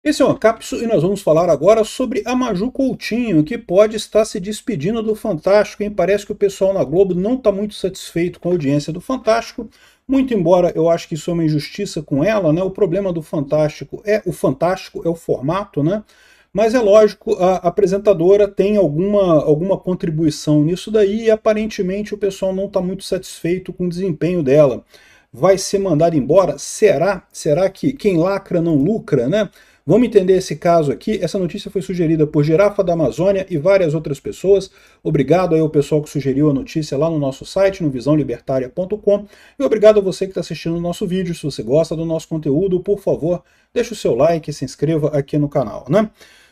Esse é o Ancapso e nós vamos falar agora sobre a Maju Coutinho, que pode estar se despedindo do Fantástico, hein? Parece que o pessoal na Globo não está muito satisfeito com a audiência do Fantástico, muito embora eu acho que isso é uma injustiça com ela, né? O problema do Fantástico, é o formato, né? Mas é lógico, a apresentadora tem alguma contribuição nisso daí e aparentemente o pessoal não está muito satisfeito com o desempenho dela. Vai ser mandada embora? Será? Será que quem lacra não lucra, né? Vamos entender esse caso aqui. Essa notícia foi sugerida por Girafa da Amazônia e várias outras pessoas. Obrigado aí ao pessoal que sugeriu a notícia lá no nosso site, no visãolibertaria.com. E obrigado a você que está assistindo o nosso vídeo. Se você gosta do nosso conteúdo, por favor, deixe o seu like e se inscreva aqui no canal, né?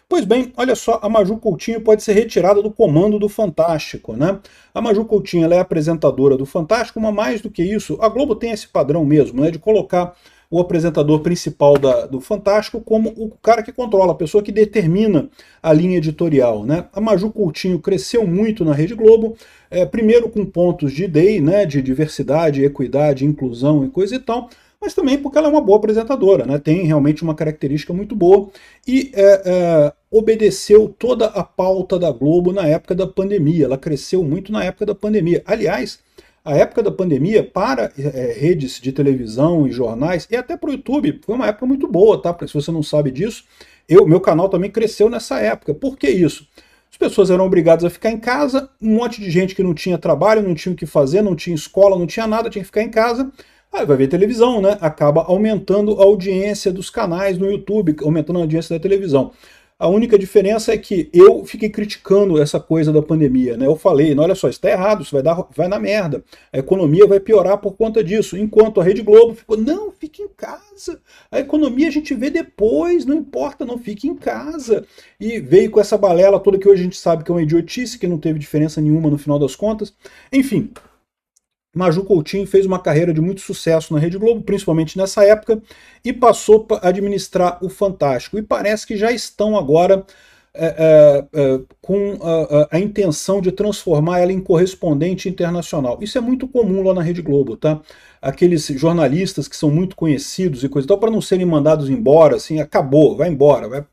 Pois bem, olha só, a Maju Coutinho pode ser retirada do comando do Fantástico, né? A Maju Coutinho ela é apresentadora do Fantástico, mas mais do que isso, a Globo tem esse padrão mesmo, né, de colocar o apresentador principal do Fantástico como o cara que controla, a pessoa que determina a linha editorial, né? A Maju Coutinho cresceu muito na Rede Globo, primeiro com pontos de DEI, né, de diversidade, equidade, inclusão e coisa e tal, mas também porque ela é uma boa apresentadora, né? Tem realmente uma característica muito boa e obedeceu toda a pauta da Globo na época da pandemia. Ela cresceu muito na época da pandemia. Aliás, a época da pandemia para redes de televisão e jornais e até para o YouTube foi uma época muito boa, tá? Se você não sabe disso, meu canal também cresceu nessa época. Por que isso? As pessoas eram obrigadas a ficar em casa, um monte de gente que não tinha trabalho, não tinha o que fazer, não tinha escola, não tinha nada, tinha que ficar em casa. Aí vai ver televisão, né? Acaba aumentando a audiência dos canais no YouTube, aumentando a audiência da televisão. A única diferença é que eu fiquei criticando essa coisa da pandemia, né? Eu falei, olha só, isso está errado, isso vai dar merda. A economia vai piorar por conta disso. Enquanto a Rede Globo ficou, não, fique em casa. A economia a gente vê depois, não importa, não, fique em casa. E veio com essa balela toda que hoje a gente sabe que é uma idiotice, que não teve diferença nenhuma no final das contas. Enfim, Maju Coutinho fez uma carreira de muito sucesso na Rede Globo, principalmente nessa época, e passou a administrar o Fantástico. E parece que já estão agora com a intenção de transformar ela em correspondente internacional. Isso é muito comum lá na Rede Globo, tá? Aqueles jornalistas que são muito conhecidos e coisa e tal, para não serem mandados embora, assim, acabou, vai embora,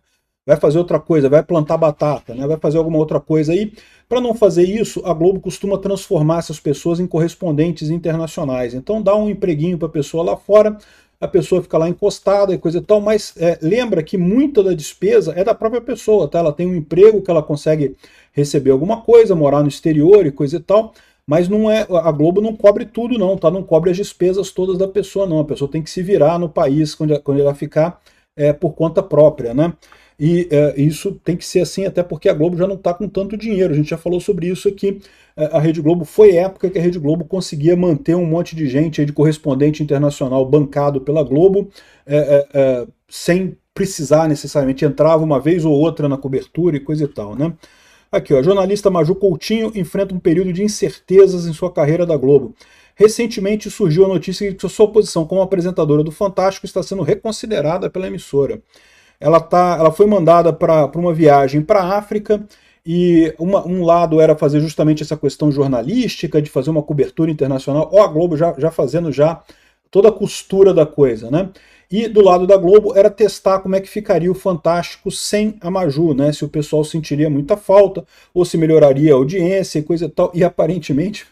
vai fazer outra coisa, vai plantar batata, né? Vai fazer alguma outra coisa aí. Para não fazer isso, a Globo costuma transformar essas pessoas em correspondentes internacionais. Então dá um empreguinho para a pessoa lá fora, a pessoa fica lá encostada e coisa e tal, mas lembra que muita da despesa é da própria pessoa, tá? Ela tem um emprego que ela consegue receber alguma coisa, morar no exterior e coisa e tal, mas não é, a Globo não cobre tudo não, tá? Não cobre as despesas todas da pessoa não, a pessoa tem que se virar no país quando ela ficar por conta própria, né? E isso tem que ser assim, até porque a Globo já não está com tanto dinheiro. A gente já falou sobre isso aqui. A Rede Globo foi época que a Rede Globo conseguia manter um monte de gente aí de correspondente internacional bancado pela Globo, sem precisar necessariamente, entrava uma vez ou outra na cobertura e coisa e tal, né? Aqui, ó, a jornalista Maju Coutinho enfrenta um período de incertezas em sua carreira da Globo. Recentemente surgiu a notícia de que sua posição como apresentadora do Fantástico está sendo reconsiderada pela emissora. Ela foi mandada para uma viagem para a África, e um lado era fazer justamente essa questão jornalística, de fazer uma cobertura internacional, a Globo já fazendo já toda a costura da coisa, né? E do lado da Globo era testar como é que ficaria o Fantástico sem a Maju, né? Se o pessoal sentiria muita falta, ou se melhoraria a audiência e coisa e tal, e aparentemente...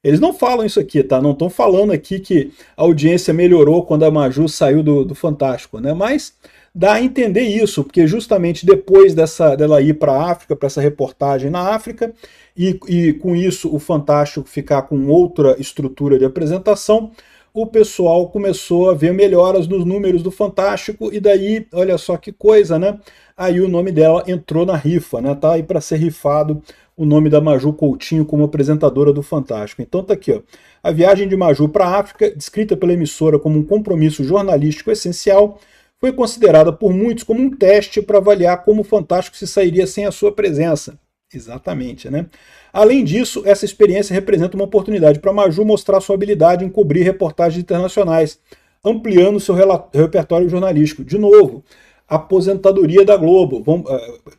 Eles não falam isso aqui, tá? Não estão falando aqui que a audiência melhorou quando a Maju saiu do Fantástico, né? Mas dá a entender isso, porque justamente depois dela ir para a África, para essa reportagem na África, e com isso o Fantástico ficar com outra estrutura de apresentação, o pessoal começou a ver melhoras nos números do Fantástico, e daí, olha só que coisa, né? Aí o nome dela entrou na rifa, né? Tá aí para ser rifado o nome da Maju Coutinho como apresentadora do Fantástico. Então tá aqui, ó. A viagem de Maju para a África, descrita pela emissora como um compromisso jornalístico essencial, foi considerada por muitos como um teste para avaliar como o Fantástico se sairia sem a sua presença. Exatamente, né? Além disso, essa experiência representa uma oportunidade para Maju mostrar sua habilidade em cobrir reportagens internacionais, ampliando seu repertório jornalístico. De novo, aposentadoria da Globo.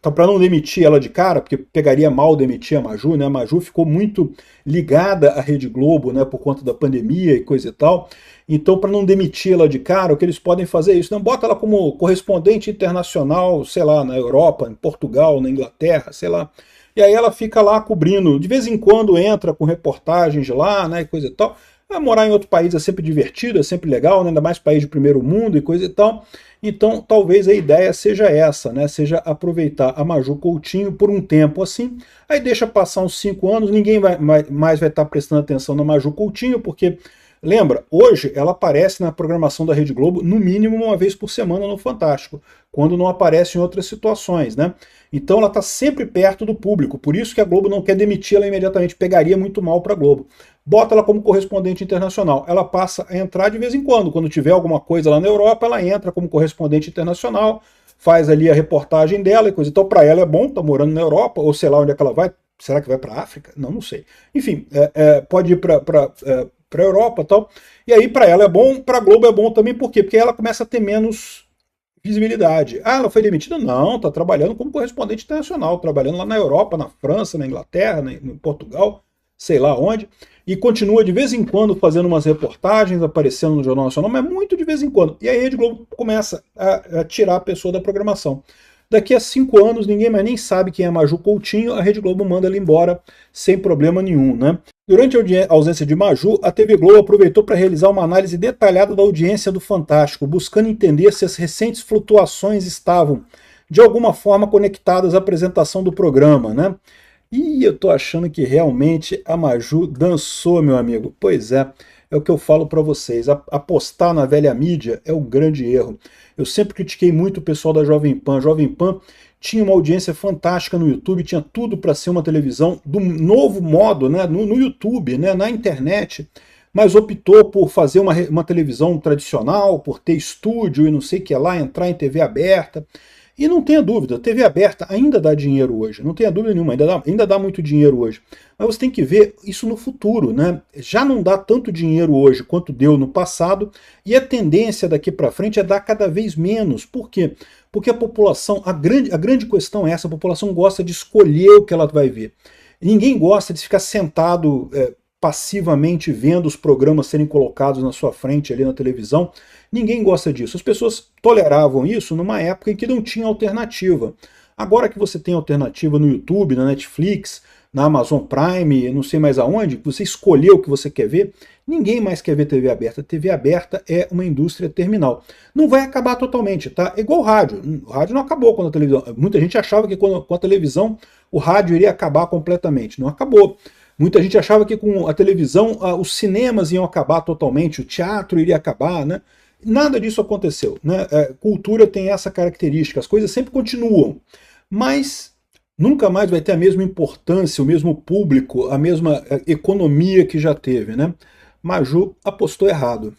Para não demitir ela de cara, porque pegaria mal demitir a Maju, né? A Maju ficou muito ligada à Rede Globo, né, por conta da pandemia e coisa e tal. Então, para não demitir ela de cara, o que eles podem fazer é isso. Não bota ela como correspondente internacional, sei lá, na Europa, em Portugal, na Inglaterra, sei lá. E aí ela fica lá cobrindo, de vez em quando entra com reportagens de lá, né, e coisa e tal. Morar em outro país é sempre divertido, é sempre legal, né, ainda mais país de primeiro mundo e coisa e tal. Então, talvez a ideia seja essa, né, seja aproveitar a Maju Coutinho por um tempo assim, aí deixa passar uns 5 anos, ninguém mais vai estar prestando atenção na Maju Coutinho, porque, lembra, hoje ela aparece na programação da Rede Globo no mínimo uma vez por semana no Fantástico, quando não aparece em outras situações, né? Então ela está sempre perto do público, por isso que a Globo não quer demitir ela imediatamente, pegaria muito mal para a Globo. Bota ela como correspondente internacional, ela passa a entrar de vez em quando tiver alguma coisa lá na Europa, ela entra como correspondente internacional, faz ali a reportagem dela e coisa. Então para ela é bom, tá morando na Europa, ou sei lá onde é que ela vai, será que vai para a África? Não sei. Enfim, pode ir para a Europa e tal, e aí para ela é bom, para a Globo é bom também, por quê? Porque ela começa a ter menos visibilidade. Ah, ela foi demitida? Não, está trabalhando como correspondente internacional, trabalhando lá na Europa, na França, na Inglaterra, em Portugal, sei lá onde, e continua de vez em quando fazendo umas reportagens, aparecendo no Jornal Nacional, mas muito de vez em quando. E aí a Rede Globo começa a tirar a pessoa da programação. Daqui a 5 anos, ninguém mais nem sabe quem é Maju Coutinho, a Rede Globo manda ela embora sem problema nenhum, né? Durante a ausência de Maju, a TV Globo aproveitou para realizar uma análise detalhada da audiência do Fantástico, buscando entender se as recentes flutuações estavam, de alguma forma, conectadas à apresentação do programa, né? E eu tô achando que realmente a Maju dançou, meu amigo. Pois é o que eu falo para vocês. Apostar na velha mídia é um grande erro. Eu sempre critiquei muito o pessoal da Jovem Pan. A Jovem Pan tinha uma audiência fantástica no YouTube, tinha tudo para ser uma televisão do novo modo, né, no YouTube, né, na internet, mas optou por fazer uma televisão tradicional, por ter estúdio e não sei o que lá, entrar em TV aberta. E não tenha dúvida, TV aberta ainda dá dinheiro hoje, não tenha dúvida nenhuma, ainda dá muito dinheiro hoje. Mas você tem que ver isso no futuro, né? Já não dá tanto dinheiro hoje quanto deu no passado, e a tendência daqui para frente é dar cada vez menos. Por quê? Porque a população, a grande questão é essa, a população gosta de escolher o que ela vai ver. Ninguém gosta de ficar sentado passivamente vendo os programas serem colocados na sua frente ali na televisão. Ninguém gosta disso. As pessoas toleravam isso numa época em que não tinha alternativa. Agora que você tem alternativa no YouTube, na Netflix, na Amazon Prime, não sei mais aonde, você escolheu o que você quer ver, ninguém mais quer ver TV aberta. TV aberta é uma indústria terminal. Não vai acabar totalmente, tá? É igual o rádio. O rádio não acabou com a televisão. Muita gente achava que com a televisão o rádio iria acabar completamente. Não acabou. Muita gente achava que com a televisão os cinemas iam acabar totalmente, o teatro iria acabar, né? Nada disso aconteceu, né? Cultura tem essa característica, as coisas sempre continuam, mas nunca mais vai ter a mesma importância, o mesmo público, a mesma economia que já teve, né? Maju apostou errado.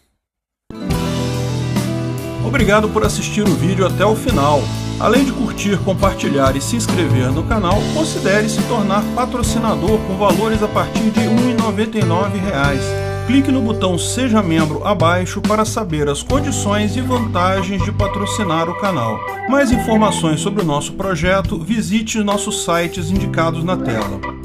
Obrigado por assistir o vídeo até o final. Além de curtir, compartilhar e se inscrever no canal, considere se tornar patrocinador com valores a partir de R$ 1,99. Clique no botão Seja Membro abaixo para saber as condições e vantagens de patrocinar o canal. Mais informações sobre o nosso projeto, visite nossos sites indicados na tela.